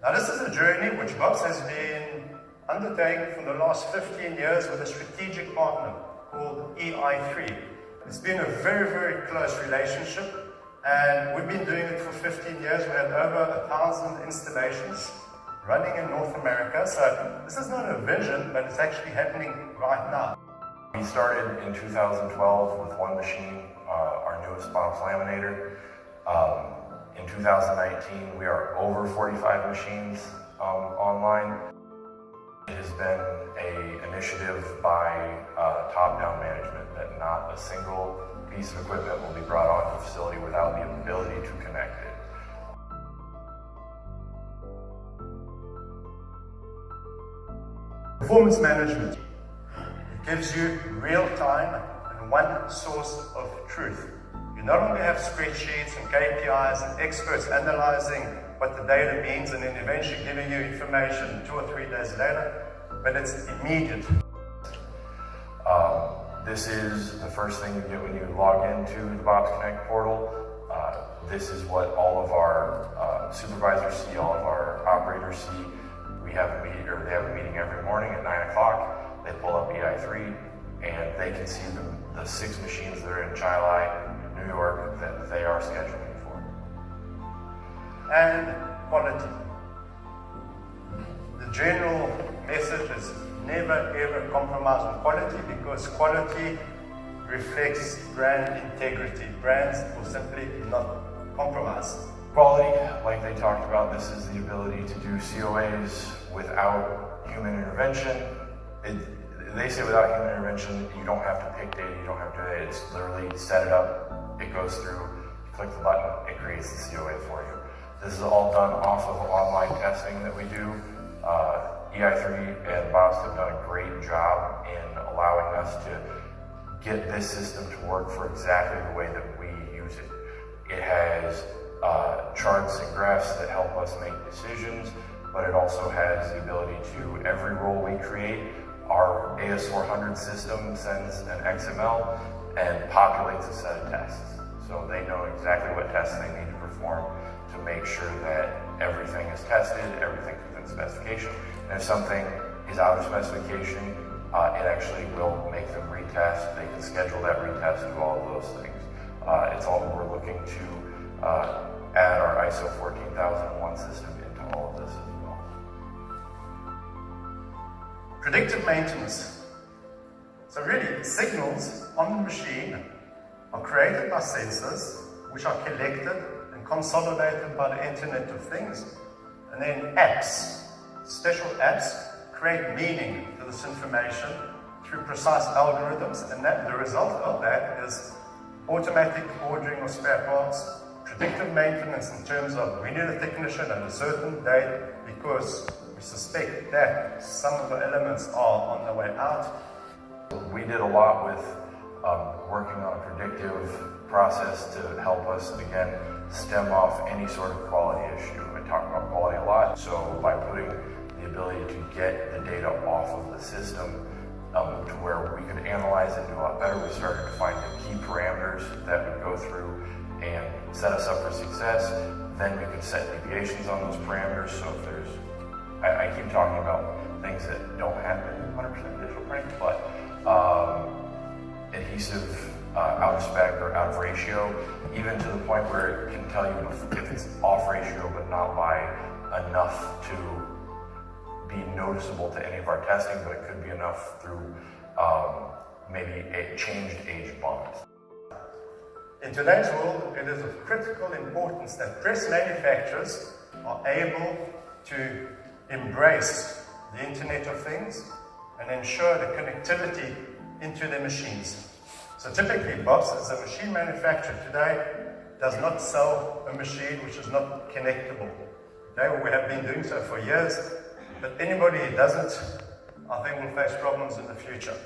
Now this is a journey which Bobst has been undertaking for the last 15 years with a strategic partner called ei3. It's been a very, very close relationship, and we've been doing it for 15 years. We have over 1,000 installations running in North America. So this is not a vision, but it's actually happening right now. We started in 2012 with one machine, our newest Bobst laminator. In 2019, we are over 45 machines online. It has been an initiative by top-down management that not a single piece of equipment will be brought onto the facility without the ability to connect it. Performance management. It gives you real-time and one source of truth. You not only have spreadsheets and KPIs and experts analyzing what the data means and then eventually giving you information 2 or 3 days later, but it's immediate. This is the first thing you get when you log into the Bobst Connect portal. This is what all of our supervisors see, all of our operators see. We have a meeting, or they have a meeting every morning at 9 o'clock. They pull up ei3 and they can see the 6 machines that are in Chile, New York, that they are scheduling for. And quality. The general message is never ever compromise on quality, because quality reflects brand integrity. Brands will simply not compromise. Quality, like they talked about, this is the ability to do COAs without human intervention. They say without human intervention, you don't have to pick data, you don't have to do it. It's literally set it up, it goes through, you click the button, it creates the COA for you. This is all done off of online testing that we do. ei3 and Bobst have done a great job in allowing us to get this system to work for exactly the way that we use it. It has charts and graphs that help us make decisions, but it also has the ability to, every role we create, our AS400 system sends an XML and populates a set of tests. So they know exactly what tests they need to perform to make sure that everything is tested, everything's within specification. And if something is out of specification, it actually will make them retest. They can schedule that retest, do all of those things. It's all we're looking to add our ISO 14001 system into all of this as well. Predictive maintenance. So really, signals on the machine are created by sensors, which are collected and consolidated by the Internet of Things. And then apps, special apps, create meaning to this information through precise algorithms, and the result of that is automatic ordering of spare parts, predictive maintenance in terms of we need a technician at a certain date because we suspect that some of the elements are on the way out. We did a lot with working on a predictive process to help us, again, stem off any sort of quality issue. I talk about quality a lot, so by putting the ability to get the data off of the system to where we could analyze it and do a lot better, we started to find the key parameters that would go through and set us up for success. Then we could set deviations on those parameters. So if there's, I keep talking about things that don't happen in 100% digital print, but adhesive out of spec or out of ratio, even to the point where it can tell you if it's off ratio but not by enough to be noticeable to any of our testing, but it could be enough through maybe a changed age bond. In today's world, it is of critical importance that press manufacturers are able to embrace the Internet of Things and ensure the connectivity into their machines. So typically, Bobst, as a machine manufacturer today, does not sell a machine which is not connectable. Okay, we have been doing so for years, but anybody who doesn't, I think will face problems in the future.